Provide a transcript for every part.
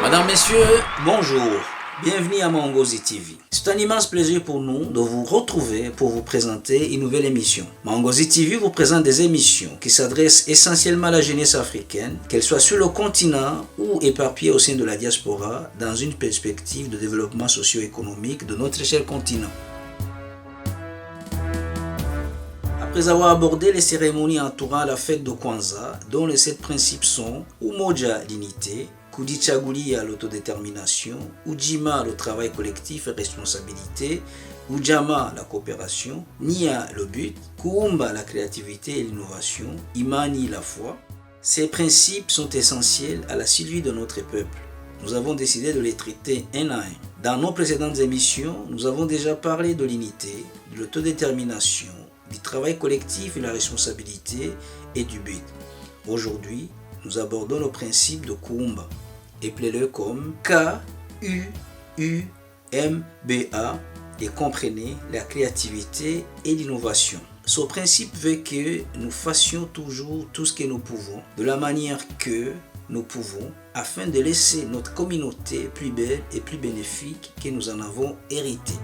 Madame, Messieurs, bonjour. Bienvenue à Mongozi TV. C'est un immense plaisir pour nous de vous retrouver pour vous présenter une nouvelle émission. Mongozi TV vous présente des émissions qui s'adressent essentiellement à la jeunesse africaine, qu'elle soit sur le continent ou éparpillée au sein de la diaspora, dans une perspective de développement socio-économique de notre cher continent. Après avoir abordé les cérémonies entourant la fête de Kwanzaa, dont les 7 principes sont Umoja, l'unité, Kudichagulia, l'autodétermination, Ujima, le travail collectif et responsabilité, Ujama, la coopération, Nia, le but, Kuumba, la créativité et l'innovation, Imani, la foi. Ces principes sont essentiels à la survie de notre peuple. Nous avons décidé de les traiter un à un. Dans nos précédentes émissions, nous avons déjà parlé de l'unité, de l'autodétermination, du travail collectif et la responsabilité et du but. Aujourd'hui, nous abordons le principe de Kuumba, appelez-le comme K-U-U-M-B-A et comprenez la créativité et l'innovation. Ce principe veut que nous fassions toujours tout ce que nous pouvons, de la manière que nous pouvons, afin de laisser notre communauté plus belle et plus bénéfique que nous en avons hérité.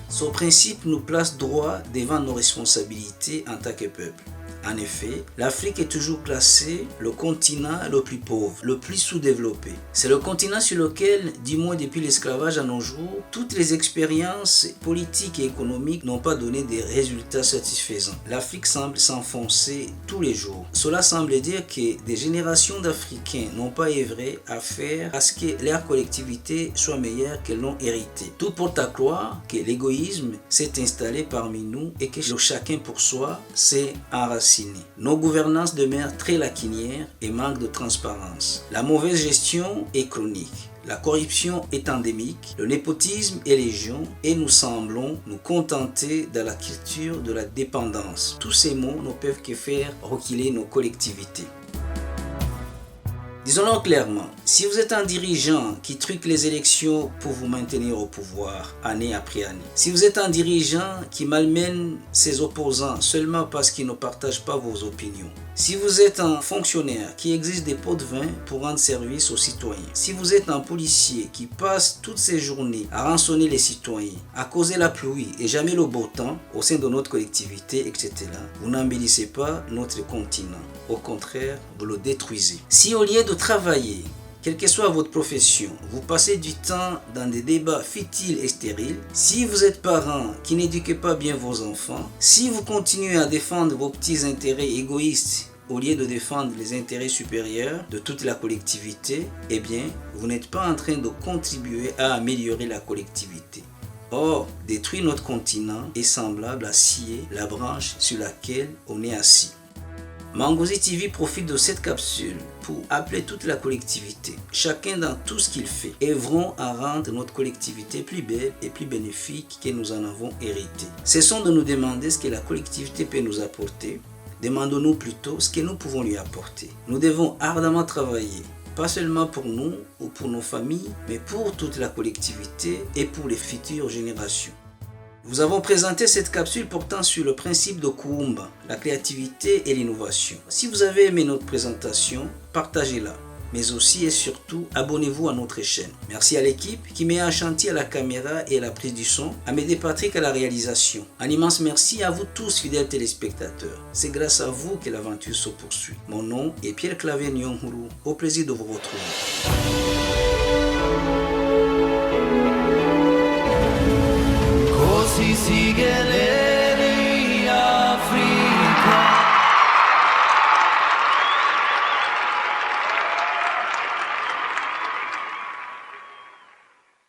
Ce principe nous place droit devant nos responsabilités en tant que peuple. En effet, l'Afrique est toujours classée le continent le plus pauvre, le plus sous-développé. C'est le continent sur lequel, du moins depuis l'esclavage à nos jours, toutes les expériences politiques et économiques n'ont pas donné des résultats satisfaisants. L'Afrique semble s'enfoncer tous les jours. Cela semble dire que des générations d'Africains n'ont pas œuvré à faire à ce que leur collectivité soit meilleure qu'elles l'ont héritée. Tout porte à croire que l'égoïsme s'est installé parmi nous et que le chacun pour soi s'est enraciné. Nos gouvernances demeurent très lacunières et manquent de transparence. La mauvaise gestion est chronique. La corruption est endémique, le népotisme est légion et nous semblons nous contenter de la culture de la dépendance. Tous ces mots ne peuvent que faire reculer nos collectivités. Disons-le clairement, si vous êtes un dirigeant qui truque les élections pour vous maintenir au pouvoir année après année, si vous êtes un dirigeant qui malmène ses opposants seulement parce qu'ils ne partagent pas vos opinions, si vous êtes un fonctionnaire qui exige des pots de vin pour rendre service aux citoyens, si vous êtes un policier qui passe toutes ses journées à rançonner les citoyens, à causer la pluie et jamais le beau temps au sein de notre collectivité, etc., vous n'embellissez pas notre continent. Au contraire, vous le détruisez. Si au lieu de travailler, quelle que soit votre profession, vous passez du temps dans des débats futiles et stériles, si vous êtes parent qui n'éduquez pas bien vos enfants, si vous continuez à défendre vos petits intérêts égoïstes au lieu de défendre les intérêts supérieurs de toute la collectivité, eh bien, vous n'êtes pas en train de contribuer à améliorer la collectivité. Or, détruire notre continent est semblable à scier la branche sur laquelle on est assis. Mongozi TV profite de cette capsule pour appeler toute la collectivité, chacun dans tout ce qu'il fait, œuvrons à rendre notre collectivité plus belle et plus bénéfique que nous en avons hérité. Cessons de nous demander ce que la collectivité peut nous apporter, demandons-nous plutôt ce que nous pouvons lui apporter. Nous devons ardemment travailler, pas seulement pour nous ou pour nos familles, mais pour toute la collectivité et pour les futures générations. Vous avons présenté cette capsule portant sur le principe de Kuumba, la créativité et l'innovation. Si vous avez aimé notre présentation, partagez-la. Mais aussi et surtout, abonnez-vous à notre chaîne. Merci à l'équipe qui met en chantier à la caméra et à la prise du son, à Médé Patrick à la réalisation. Un immense merci à vous tous, fidèles téléspectateurs. C'est grâce à vous que l'aventure se poursuit. Mon nom est Pierre Claver Nyonghuru. Au plaisir de vous retrouver.